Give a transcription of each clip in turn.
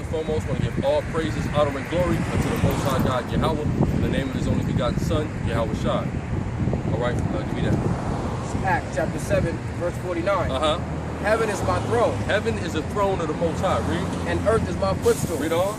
foremost, want to give all praises, honor, and glory unto the Most High God, Yahweh, in the name of His only begotten Son, Yahweh Shai. All right, give me that. Acts chapter 7, verse 49. Heaven is my throne. Heaven is the throne of the Most High. Read. And earth is my footstool. Read on.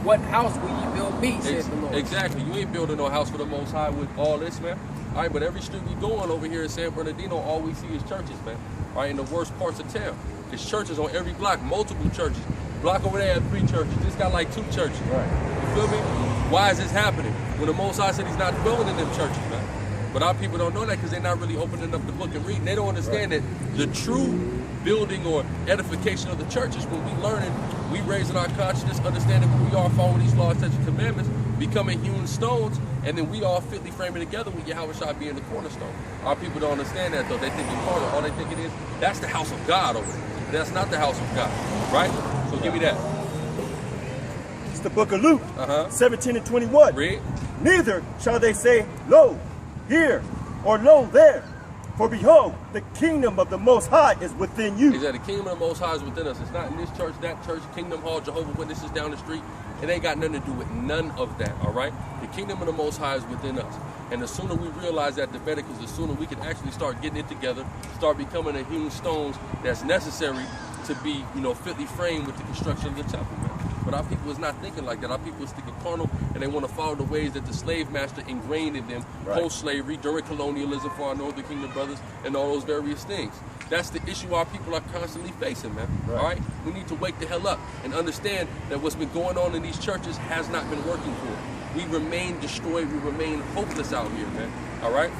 What house will ye build me, says the Lord. Exactly. You ain't building no house for the Most High with all this, man. All right, but every street we go on over here in San Bernardino, all we see is churches, man. All right, in the worst parts of town. There's churches on every block, multiple churches. Block over there had 3 churches. This got like 2 churches. Right. You feel me? Why is this happening? When the Most High said He's not dwelling in them churches, man. But our people don't know that because they're not really opening up the book and reading. They don't understand that the true building or edification of the church is when we learning, we raising our consciousness, understanding who we are, following these laws, statutes, and commandments, becoming hewn stones, and then we all fitly framing together with Yahweh Shai being the cornerstone. Our people don't understand that though. They think it's carnal. All they think it is, that's the house of God over there. That's not the house of God, right? So give me that. It's the book of Luke, 17 and 21. Read. Neither shall they say, lo, here, or lo, there. For behold, the kingdom of the Most High is within you. Is that the kingdom of the Most High is within us? It's not in this church, that church, Kingdom Hall, Jehovah's Witnesses down the street. It ain't got nothing to do with none of that, all right? The kingdom of the Most High is within us. And the sooner we realize that, the better, because the sooner we can actually start getting it together, start becoming the hewn stones that's necessary to be, fitly framed with the construction of the temple, man. But our people is not thinking like that. Our people is thinking carnal, and they want to follow the ways that the slave master ingrained in them post-slavery, during colonialism for our Northern Kingdom brothers, and all those various things. That's the issue our people are constantly facing, man. All right? We need to wake the hell up and understand that what's been going on in these churches has not been working for us. We remain destroyed. We remain hopeless out here, man. All right?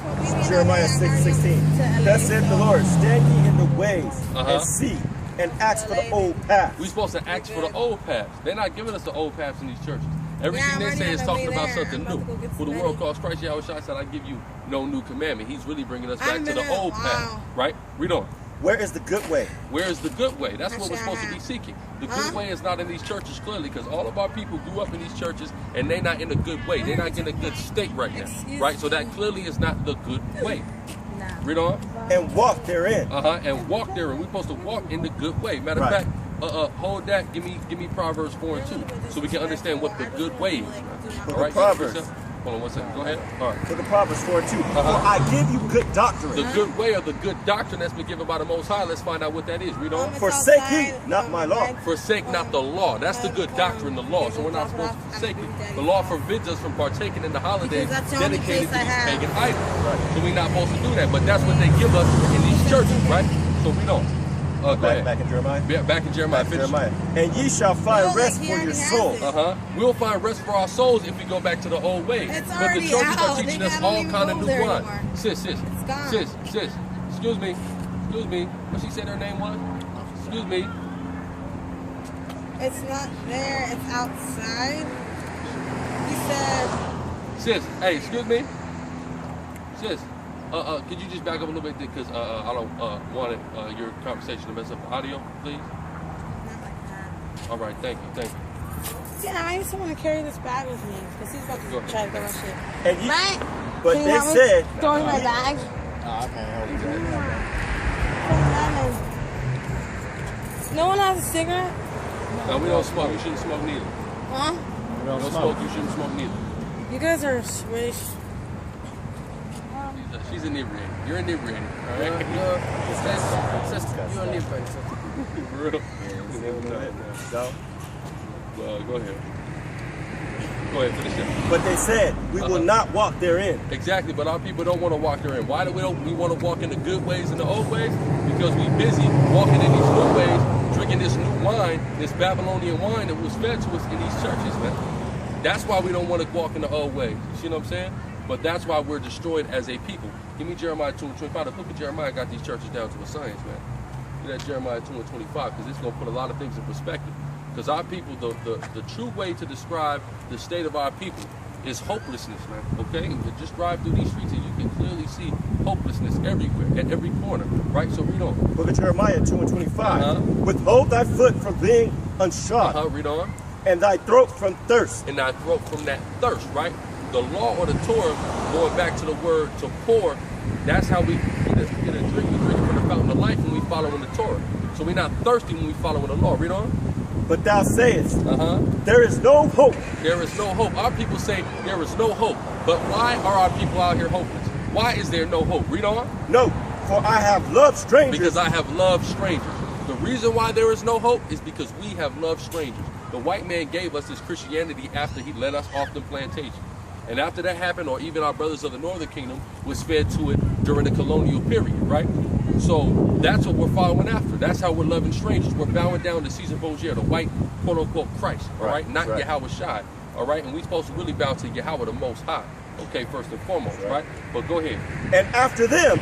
Jeremiah 6:16. Thus saith the Lord, stand ye in the ways and see, and ask for the old paths. We're supposed to ask for the old paths. They're not giving us the old paths in these churches. Everything they say is talking about something new. For the world calls Christ Yahweh Shai said, I give you no new commandment. He's really bringing us back to the old path. Right? Read on. Where is the good way? Where is the good way? That's what we're supposed to be seeking. The good way is not in these churches, clearly, because all of our people grew up in these churches and they're not in a good way. They're not in a good state right now. Right? So that clearly is not the good way. Read on. And walk therein. And walk therein. We're supposed to walk in the good way. Matter of fact, hold that. Give me Proverbs 4 and 2, so we can understand what the good way is. All right. Proverbs. Hold on 1 second. Go ahead. All right. For the Proverbs 4 and 2. For I give you good doctrine. The good way or the good doctrine that's been given by the Most High. Let's find out what that is. Read on. Forsake ye not my law. Forsake not the law. That's the good doctrine, the law. So we're not supposed to forsake it. The law forbids us from partaking in the holidays dedicated to these pagan idols. So we're not supposed to do that. But that's what they give us in these churches, right? So we don't. Go ahead. Back in Jeremiah? Yeah, back in Jeremiah. And ye shall find rest for your souls. We'll find rest for our souls if we go back to the old ways. But the churches are teaching us all kind of new wine. Sis. Excuse me. What she said her name was? Excuse me. It's not there. It's outside. He said. Sis, hey, excuse me. Sis. Could you just back up a little bit because I don't want your conversation to mess up the audio, please? Not like that. All right, thank you. Yeah, I used to want to carry this bag with me because he's about to try to get my shit. And you, right? but Can they said throwing my bag. I can't help you. No one has a cigarette? No, we don't smoke. You shouldn't smoke neither. Huh? We don't smoke. You shouldn't smoke neither. You guys are really. She's inebriated. You're inebriated. All right? You're inebriated. For real? Go ahead. Go ahead, finish it. But they said, we will not walk therein. Exactly, but our people don't want to walk therein. Why do we want to walk in the good ways and the old ways? Because we busy walking in these new ways, drinking this new wine, this Babylonian wine that was fed to us in these churches, man. That's why we don't want to walk in the old ways. You see what I'm saying? But that's why we're destroyed as a people. Give me Jeremiah 2 and 25. The book of Jeremiah got these churches down to a science, man. Give that Jeremiah 2 and 25, because it's going to put a lot of things in perspective. Because our people, the true way to describe the state of our people is hopelessness, man. Okay? And you just drive through these streets and you can clearly see hopelessness everywhere, at every corner. Right? So read on. Book of Jeremiah 2 and 25. Withhold thy foot from being unshod. Read on. And thy throat from thirst. And thy throat from that thirst, right? The law or the Torah, going back to the word to pour, that's how we get a drink. We drink from the fountain of life when we follow in the Torah. So we're not thirsty when we follow in the law. Read on. But thou sayest, there is no hope. There is no hope. Our people say there is no hope. But why are our people out here hopeless? Why is there no hope? Read on. No, for I have loved strangers. Because I have loved strangers. The reason why there is no hope is because we have loved strangers. The white man gave us this Christianity after he let us off the plantation. And after that happened, or even our brothers of the Northern Kingdom was fed to it during the colonial period, right? So that's what we're following after. That's how we're loving strangers. We're bowing down to Caesar Borgia, the white quote-unquote Christ, all right? Not Yahweh Shai, all right? And we're supposed to really bow to Yahweh the Most High, okay, first and foremost, right? But go ahead. And after them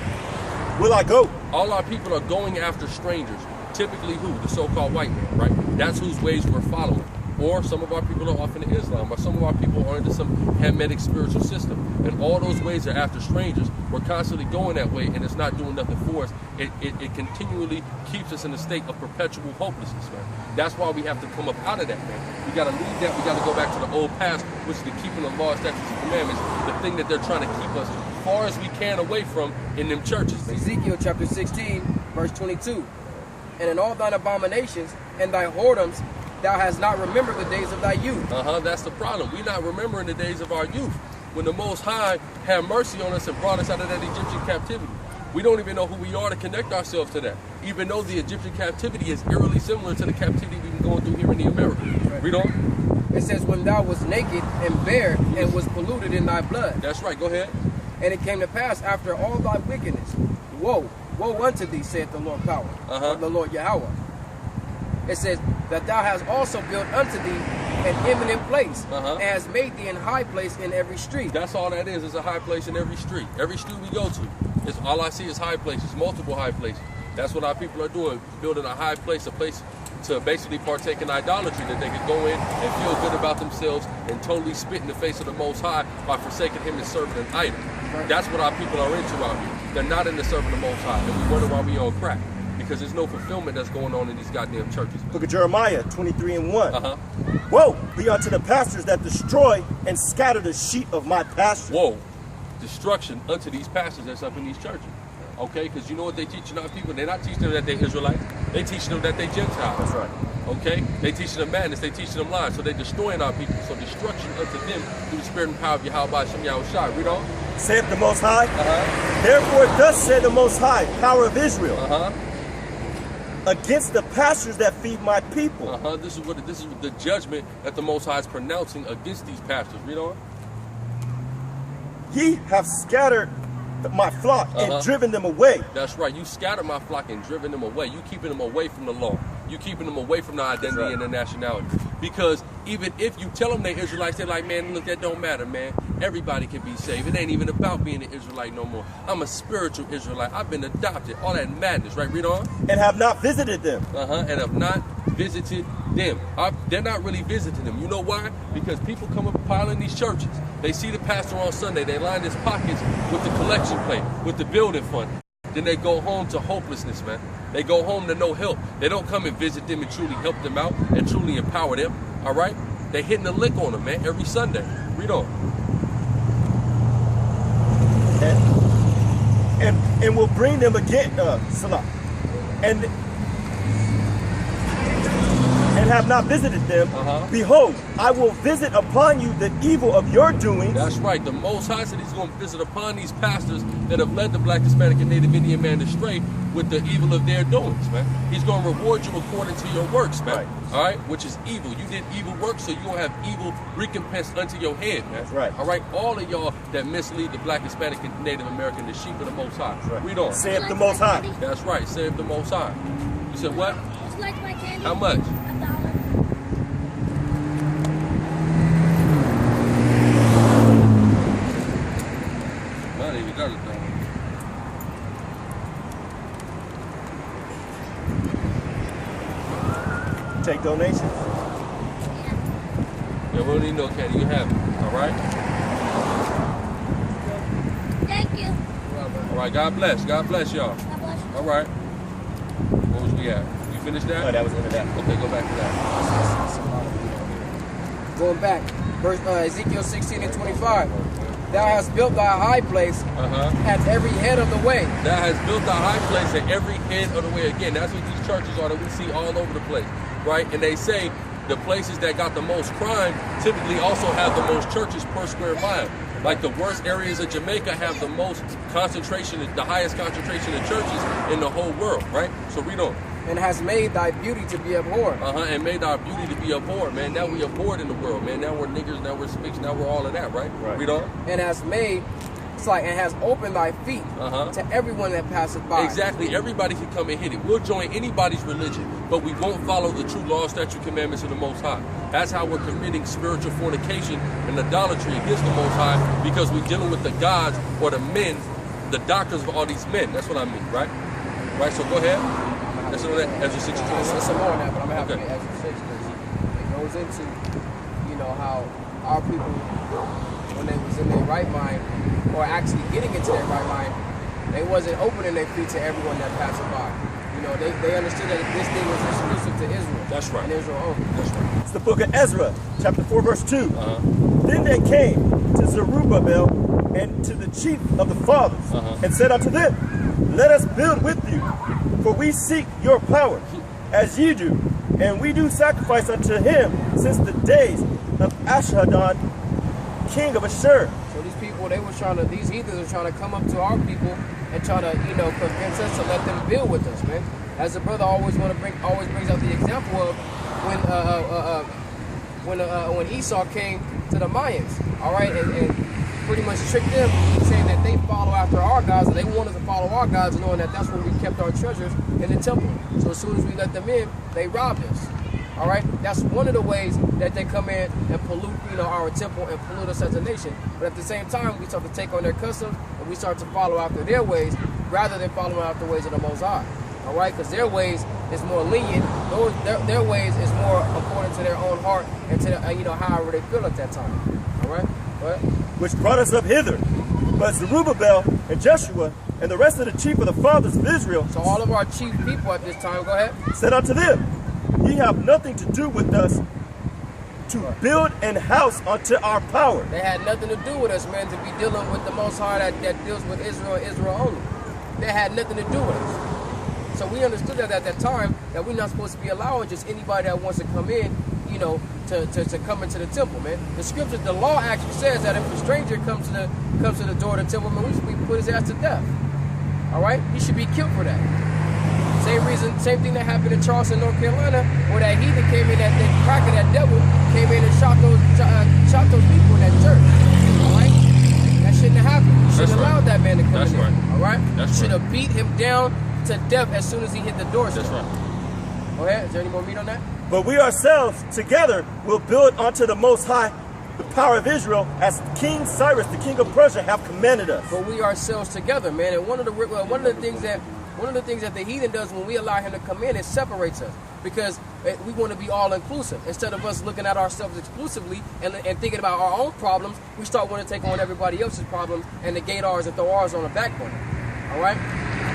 will I go. All our people are going after strangers. Typically who? The so-called white man, right? That's whose ways we're following. Or some of our people are off into Islam, or some of our people are into some Hamitic spiritual system. And all those ways are after strangers. We're constantly going that way, and it's not doing nothing for us. It continually keeps us in a state of perpetual hopelessness, man. That's why we have to come up out of that, man. We got to leave that. We got to go back to the old past, which is the keeping the law, statutes, and commandments, the thing that they're trying to keep us as far as we can away from in them churches, man. Ezekiel chapter 16, verse 22. And in all thine abominations and thy whoredoms, thou hast not remembered the days of thy youth. That's the problem. We're not remembering the days of our youth. When the Most High had mercy on us and brought us out of that Egyptian captivity. We don't even know who we are to connect ourselves to that. Even though the Egyptian captivity is eerily similar to the captivity we've been going through here in the Americas. Right. Read on. It says, when thou was naked and bare and was polluted in thy blood. That's right. Go ahead. And it came to pass after all thy wickedness. Woe, woe unto thee, saith the Lord power, or the Lord Yahweh. It says, that thou hast also built unto thee an eminent place, and hast made thee an high place in every street. That's all that is a high place in every street. Every street we go to, it's all I see is high places, multiple high places. That's what our people are doing, building a high place, a place to basically partake in idolatry, that they can go in and feel good about themselves and totally spit in the face of the Most High by forsaking Him and serving an idol. Right. That's what our people are into out here. They're not into serving the Most High, and we wonder why we on crack. Because there's no fulfillment that's going on in these goddamn churches. Book of Jeremiah 23:1. Woe be unto the pastors that destroy and scatter the sheep of my pasture. Whoa. Destruction unto these pastors that's up in these churches. Okay, because you know what they teaching our people? They're not teaching them that they're Israelites. They teaching them that they're Gentiles. That's right. Okay? They teaching them madness. They teaching them lies. So they're destroying our people. So destruction unto them through the spirit and power of Yahweh Shem Yahweh Shai. Read on. Saith the Most High. Therefore thus said the Most High, power of Israel. Against the pastors that feed my people. This is the judgment that the Most High is pronouncing against these pastors. Read on. Ye have scattered my flock and driven them away. That's right. You scattered my flock and driven them away. You keeping them away from the law. You keeping them away from the identity and the nationality. Because even if you tell them they're Israelites, they're like, man, look, that don't matter, man. Everybody can be saved. It ain't even about being an Israelite no more. I'm a spiritual Israelite. I've been adopted. All that madness, right? Read on. And have not visited them. And have not visited them. They're not really visiting them. You know why? Because people come up piling these churches. They see the pastor on Sunday. They line his pockets with the collection plate, with the building fund. Then they go home to hopelessness, man. They go home to no help. They don't come and visit them and truly help them out and truly empower them. All right? They hitting the lick on them, man, every Sunday. Read on. And will bring them again, Salah. And have not visited them, behold, I will visit upon you the evil of your doings. That's right. The Most High said He's going to visit upon these pastors that have led the Black, Hispanic, and Native Indian man astray with the evil of their doings, man. He's going to reward you according to your works, man. Right. All right? Which is evil. You did evil works, so you're going to have evil recompense unto your head, man. That's right. All right? All of y'all that mislead the Black, Hispanic, and Native American, the sheep of the Most High. That's right. Read on. Saith the Most High. That's right. Saith the Most High. You said what? Would you like my candy? How much? $1. Not even got $1. Take donations. Yeah, we don't need no candy. You have it. All right? Thank you. All right. God bless. God bless y'all. God bless you. All right. What was we at? You finished that? No, that was the end of that. Okay, go back to that. Going back, verse Ezekiel 16:25. Thou hast built thy high place at every head of the way. Thou hast built thy high place at every head of the way. Again, that's what these churches are that we see all over the place. right? And they say the places that got the most crime typically also have the most churches per square mile. Like the worst areas of Jamaica have the most concentration, the highest concentration of churches in the whole world, right? So read on. And has made thy beauty to be abhorred. And made our beauty to be abhorred, man. Now we abhorred in the world, man. Now we're niggers, now we're spics, now we're all of that, right? Read on. And has made, it's like, and has opened thy feet to everyone that passeth by. Exactly. Everybody can come and hit it. We'll join anybody's religion, but we won't follow the true law, statute, commandments of the Most High. That's how we're committing spiritual fornication and idolatry against the Most High, because we're dealing with the gods or the men, the doctrines of all these men. That's what I mean, right? Right, so go ahead. That's what that, Ezra 6 is There's some more on that, but I'm going to have to get Ezra 6 because it goes into, you know, how our people, when they was in their right mind, or actually getting into their right mind, they wasn't opening their feet to everyone that passed by. You know, they understood that this thing was exclusive to Israel. That's right. And Israel only. That's right. It's the book of Ezra, chapter 4, verse 2. Then they came to Zerubbabel and to the chief of the fathers and said unto them, let us build with you, for we seek your power, as ye do, and we do sacrifice unto him since the days of Ashadon, king of Ashur. So these people, these heathens were trying to come up to our people and try to, you know, convince us to let them build with us, man. As the brother always brings out the example of when Esau came to the Mayans, all right, and pretty much tricked them, saying that they follow after our gods, and they wanted to follow our gods, knowing that that's where we kept our treasures in the temple. So as soon as we let them in, they robbed us. All right, that's one of the ways that they come in and pollute, you know, our temple and pollute us as a nation. But at the same time, we start to take on their customs and we start to follow after their ways rather than following after the ways of the Most High. All right, because their ways is more lenient. Their ways is more according to their own heart and to the, you know, however they feel at that time. All right, go ahead. Which brought us up hither. But Zerubbabel and Joshua and the rest of the chief of the fathers of Israel, so all of our chief people at this time, go ahead, said unto them, ye have nothing to do with us to build an house unto our power. They had nothing to do with us, man, to be dealing with the Most High that deals with Israel and Israel only. They had nothing to do with us. So we understood that at that time, that we're not supposed to be allowing just anybody that wants to come in, you know, to come into the temple, man. The scriptures, the law actually says that if a stranger comes to the door of the temple, man, we put his ass to death. All right? He should be killed for that. Same thing that happened in Charleston, North Carolina, where that heathen came in, that cracker, that devil came in and shot those people in that church. All right? That shouldn't have happened. You shouldn't allow that man to come in there. All right? You should have beat him down to death as soon as he hit the doorstep. That's right. Go ahead. Is there any more meat on that? But we ourselves together will build unto the Most High the power of Israel, as King Cyrus, the king of Persia, have commanded us. But we ourselves together, man. And one of the things that the heathen does when we allow him to come in, it separates us, because we want to be all inclusive. Instead of us looking at ourselves exclusively and thinking about our own problems, we start wanting to take on everybody else's problems and negate ours and throw ours on the back burner. All right?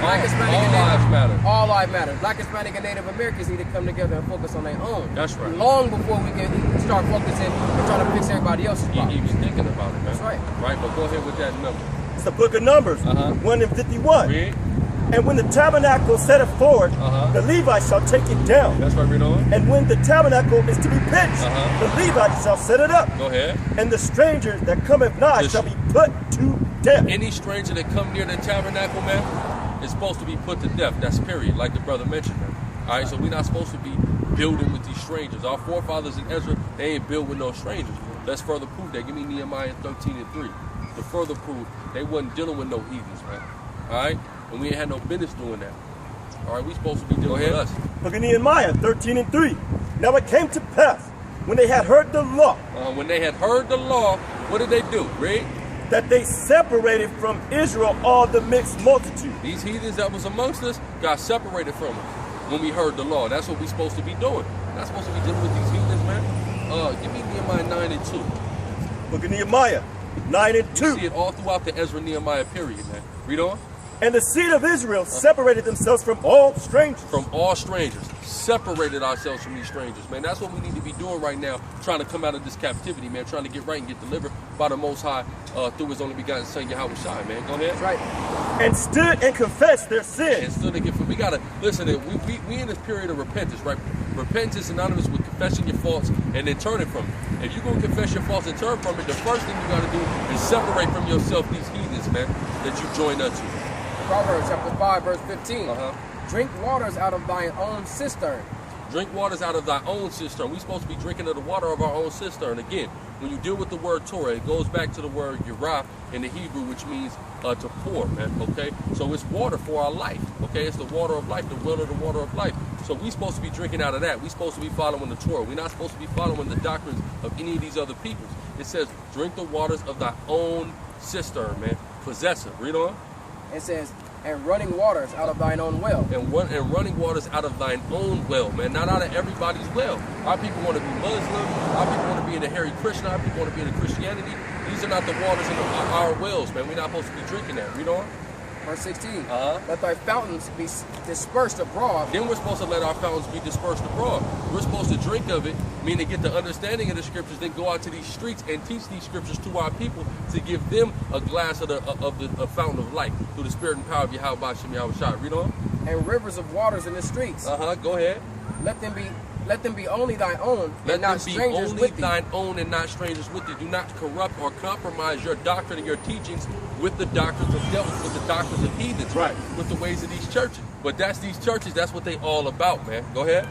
Black, Hispanic, all lives matter. All lives matter. Black, Hispanic, and Native Americans need to come together and focus on their own. That's right. Long before we can start focusing and trying to fix everybody else's problems. He was thinking about it, man. That's right. Right, but go ahead with that number. It's the book of Numbers, 1 and 51. Read. And when the tabernacle setteth forward, the Levites shall take it down. That's right, read on. And when the tabernacle is to be pitched, the Levites shall set it up. Go ahead. And the stranger that cometh nigh shall be put to death. Any stranger that come near the tabernacle, man, is supposed to be put to death. That's period, like the brother mentioned, man. All right, so we're not supposed to be building with these strangers. Our forefathers in Ezra, they ain't built with no strangers. Let's further prove that. Give me Nehemiah 13 and 3. To further prove they wasn't dealing with no heathens, man. All right? And we ain't had no business doing that. All right, we supposed to be dealing with us. Look at Nehemiah 13 and 3. Now it came to pass, when they had heard the law. When they had heard the law, what did they do? Read. That they separated from Israel all the mixed multitude. These heathens that was amongst us got separated from us when we heard the law. That's what we're supposed to be doing. We're not supposed to be dealing with these heathens, man. Give me Nehemiah 9 and 2. Look at Nehemiah 9 and 2. You see it all throughout the Ezra-Nehemiah period, man. Read on. And the seed of Israel separated themselves from all strangers. From all strangers. Separated ourselves from these strangers, man. That's what we need to be doing right now, trying to come out of this captivity, man. Trying to get right and get delivered by the Most High through His only begotten Son, Yahweh Shai, man. Go ahead. That's right. And stood and confessed their sins. And stood and confessed. We got to, listen, we in this period of repentance, right? Repentance is synonymous with confessing your faults and then turning from it. If you're going to confess your faults and turn from it, the first thing you got to do is separate from yourself these heathens, man, that you joined unto. Proverbs chapter 5, verse 15. Drink waters out of thine own cistern. Drink waters out of thy own cistern. We're supposed to be drinking of the water of our own cistern. Again, when you deal with the word Torah, it goes back to the word Yerah in the Hebrew, which means to pour, man, okay? So it's water for our life, okay? It's the water of life, the well of the water of life. So we're supposed to be drinking out of that. We're supposed to be following the Torah. We're not supposed to be following the doctrines of any of these other peoples. It says, drink the waters of thy own cistern, man. Possess it. Read on. It says, and running waters out of thine own well. And running waters out of thine own well, man. Not out of everybody's well. Our people want to be Muslim. Our people want to be in the Hare Krishna. Our people want to be in the Christianity. These are not the waters in our wells, man. We're not supposed to be drinking that. Read on. Verse 16. Let thy fountains be dispersed abroad. Then we're supposed to let our fountains be dispersed abroad. We're supposed to drink of it, meaning get the understanding of the scriptures, then go out to these streets and teach these scriptures to our people to give them a glass of the fountain of life through the spirit and power of Yahweh Shem Yahweh Shai. Read on. And rivers of waters in the streets. Go ahead. Let them be only thine own, and not strangers with thee. Let them be only thine own and not strangers with thee. Do not corrupt or compromise your doctrine and your teachings with the doctrines of devils, with the doctrines of heathens, right? With the ways of these churches. But that's these churches, that's what they all about, man. Go ahead.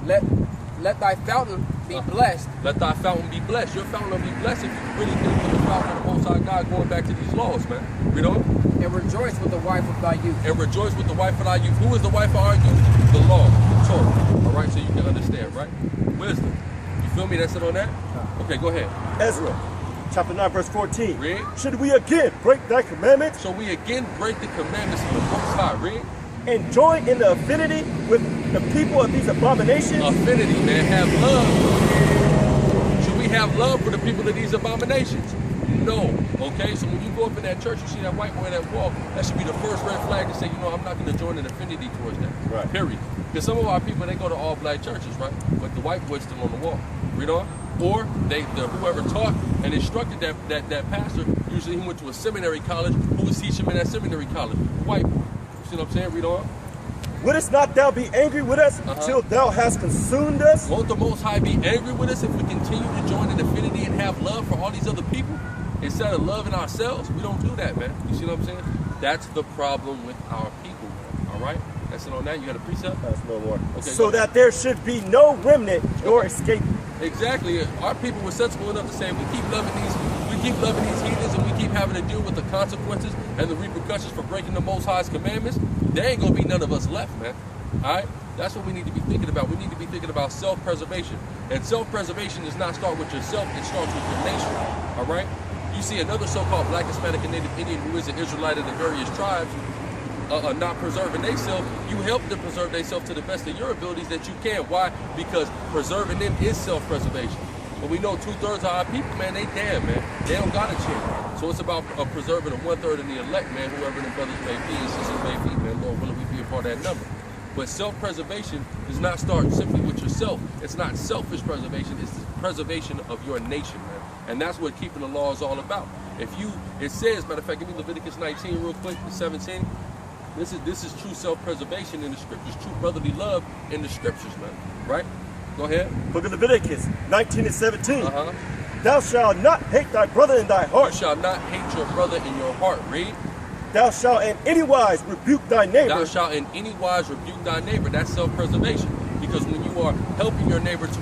Let thy fountain be blessed. Let thy fountain be blessed. Your fountain will be blessed if you really think with the fountain of the Most High God going back to these laws, man. Read on. And rejoice with the wife of thy youth. And rejoice with the wife of thy youth. Who is the wife of our youth? The law, the Torah. All right, so you can understand, right? Wisdom. You feel me? That's it on that? Okay, go ahead. Ezra, chapter 9, verse 14. Read. Should we again break thy commandments? So we again break the commandments of the Most High. Read. And join in the affinity with the people of these abominations? Affinity, man. Have love. Should we have love for the people of these abominations? No. Okay, so when you go up in that church, you see that white boy on that wall, that should be the first red flag to say, you know, I'm not going to join an affinity towards that. Right. Period. Because some of our people, they go to all black churches, right? But the white boy's still on the wall. Read on. Or whoever taught and instructed that pastor, usually he went to a seminary college. Who was teaching him in that seminary college? The white boy. You see what I'm saying? Read on. Wouldst not thou be angry with us until thou hast consumed us? Won't the Most High be angry with us if we continue to join in affinity and have love for all these other people? Instead of loving ourselves, we don't do that, man. You see what I'm saying? That's the problem with our people, man. All right? That's it on that. You got a precept? That's no more. Okay, so that there should be no remnant nor escape. Exactly. Our people were sensible enough to say, we keep loving these heathens and we keep having to deal with the consequences and the repercussions for breaking the Most High's commandments. There ain't going to be none of us left, man. All right? That's what we need to be thinking about. We need to be thinking about self-preservation. And self-preservation does not start with yourself. It starts with your nation. All right? You see another so-called Black, Hispanic, and Native Indian who is an Israelite of the various tribes not preserving themselves. You help them preserve themselves to the best of your abilities that you can. Why? Because preserving them is self-preservation. But we know 2/3 of our people, man, they damn, man. They don't got a chance. So it's about preserving the 1/3 of the elect, man, whoever the brothers may be and sisters may be, man. Lord willing, we be a part of that number. But self-preservation does not start simply with yourself. It's not selfish preservation. It's the preservation of your nation, man. And that's what keeping the law is all about. It says, matter of fact, give me Leviticus 19 real quick, 17. This is true self-preservation in the scriptures, true brotherly love in the scriptures, man. Right? Go ahead. Book of Leviticus 19 and 17. Thou shalt not hate thy brother in thy heart. You shall not hate your brother in your heart. Read. Thou shalt in any wise rebuke thy neighbor. Thou shalt in any wise rebuke thy neighbor. That's self-preservation. Because when you are helping your neighbor to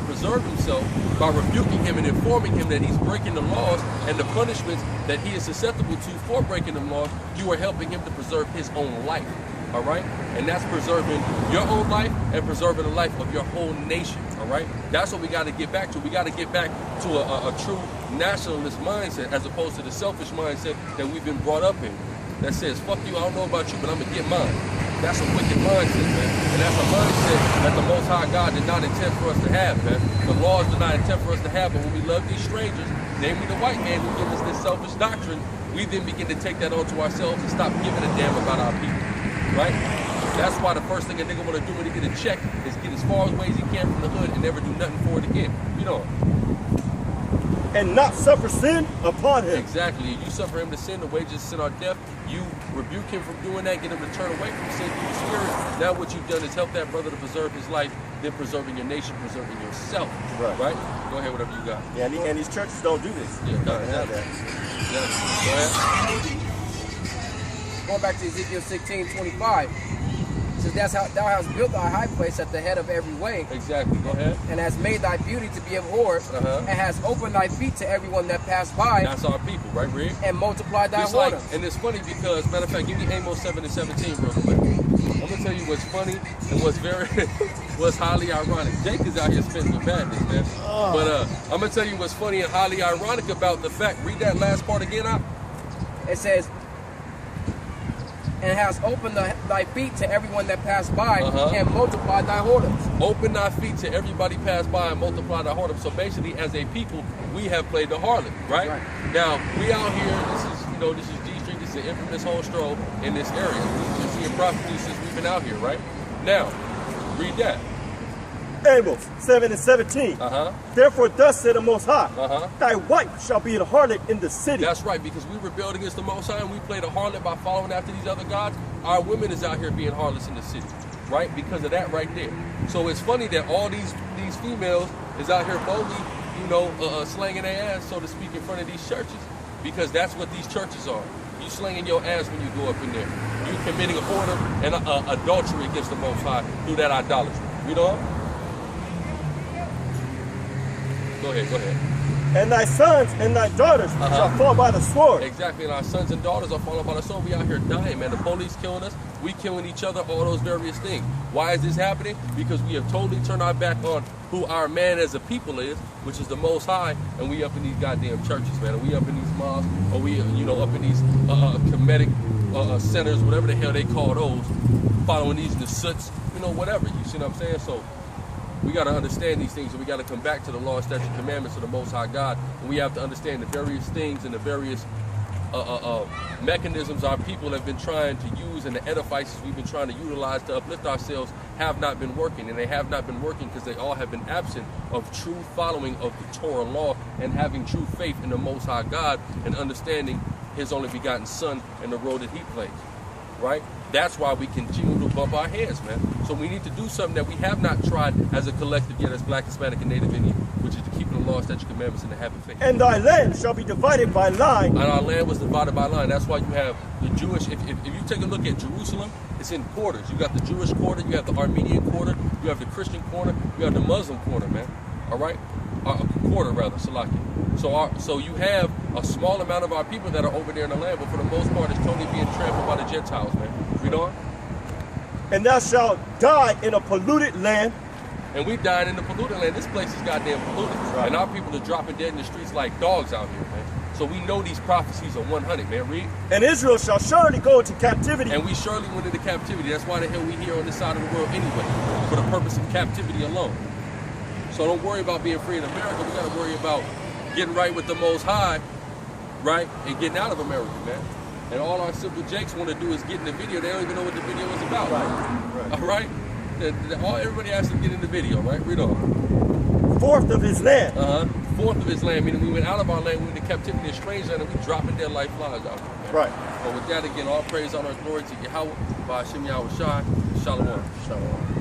preserve himself by rebuking him and informing him that he's breaking the laws and the punishments that he is susceptible to for breaking the laws, you are helping him to preserve his own life. All right? And that's preserving your own life and preserving the life of your whole nation. All right? That's what we got to get back to. We got to get back to a true nationalist mindset as opposed to the selfish mindset that we've been brought up in. That says, fuck you, I don't know about you, but I'm going to get mine. That's a wicked mindset, man. And that's a mindset that the Most High God did not intend for us to have, man. The laws did not intend for us to have, but when we love these strangers, namely the white man who gives us this selfish doctrine, we then begin to take that onto ourselves and stop giving a damn about our people, right? That's why the first thing a nigga want to do when he get a check is get as far away as he can from the hood and never do nothing for it again. You know. and not suffer sin upon him. Exactly. You suffer him to sin, the wages of sin are death. You rebuke him from doing that, get him to turn away from sin through the Spirit. Now what you've done is help that brother to preserve his life, then preserving your nation, preserving yourself. Right? Go ahead, whatever you got. Yeah, and these churches don't do this. Yeah, no, exactly. Go ahead. Going back to Ezekiel 16:25. It says, that's how thou hast built thy high place at the head of every way. Exactly. Go ahead. And hast made thy beauty to be abhorred, and hast opened thy feet to everyone that passed by. That's our people, right, Reed? And multiplied thy like, whoredoms. and it's funny because, matter of fact, give me Amos 7:17 real quick. I'm gonna tell you what's funny and what's highly ironic. Jake is out here spitting the madness, man. But I'm gonna tell you what's funny and highly ironic about the fact. Read that last part again, out. It says, and hast opened thy feet to everyone that passed by, and multiplied thy whoredoms. Open thy feet to everybody passed by and multiply thy whoredoms. So basically, as a people, we have played the harlot, right? Now, we out here, this is G Street, this is an infamous whole stroll in this area. We've been seeing prophecies since we've been out here, right? Now, read that. Amos 7:17. Therefore thus said the Most High, thy wife shall be a harlot in the city. That's right, because we rebelled against the Most High and we played a harlot by following after these other gods. Our women is out here being harlots in the city, right? Because of that right there. So it's funny that all these females is out here boldly, slanging their ass, so to speak, in front of these churches, because that's what these churches are. You slinging your ass when you go up in there. You committing a whoredom and adultery against the Most High through that idolatry. You know? Go ahead. And thy sons and thy daughters shall fall by the sword. Exactly, and our sons and daughters are falling by the sword. We out here dying, man. The police killing us, we killing each other, all those various things. Why is this happening? Because we have totally turned our back on who our man as a people is, which is the Most High, and we up in these goddamn churches, man. And we up in these mosques, or we, up in these comedic centers, whatever the hell they call those, following these nasuts, whatever. You see what I'm saying? So we got to understand these things, and we got to come back to the law, statute, commandments of the Most High God, and we have to understand the various things and the various mechanisms our people have been trying to use, and the edifices we've been trying to utilize to uplift ourselves have not been working, and they have not been working because they all have been absent of true following of the Torah law and having true faith in the Most High God and understanding His only begotten Son and the role that He plays, right? That's why we continue to bump our heads, man. So we need to do something that we have not tried as a collective yet as Black, Hispanic, and Native Indian, which is to keep the law, statute, commandments, and to have faith. And thy land shall be divided by line. And our land was divided by line. That's why you have the Jewish, if you take a look at Jerusalem, it's in quarters. You got the Jewish quarter, you have the Armenian quarter, you have the Christian quarter, you have the Muslim quarter, man. All right? Quarter, rather, Salaki. So you have a small amount of our people that are over there in the land, but for the most part, it's totally being trampled by the Gentiles, man. Read on. And thou shalt die in a polluted land. And we dying in the polluted land. This place is goddamn polluted. Right. And our people are dropping dead in the streets like dogs out here, man. So we know these prophecies are 100, man. Read. And Israel shall surely go into captivity. And we surely went into captivity. That's why the hell we here on this side of the world anyway, for the purpose of captivity alone. So don't worry about being free in America. We got to worry about getting right with the Most High, right, and getting out of America, man. And all our simple jakes want to do is get in the video. They don't even know what the video is about. Right. All right? Everybody has to get in the video, right? Read on. Fourth of his land. Fourth of his land, meaning we went out of our land, we went into captivity in a strange land, and we dropping dead like flies out there, man. Right. But with that, again, all praise, honor, and glory to Yahweh, by Hashem Yahweh Shai. Shalom. Shalom.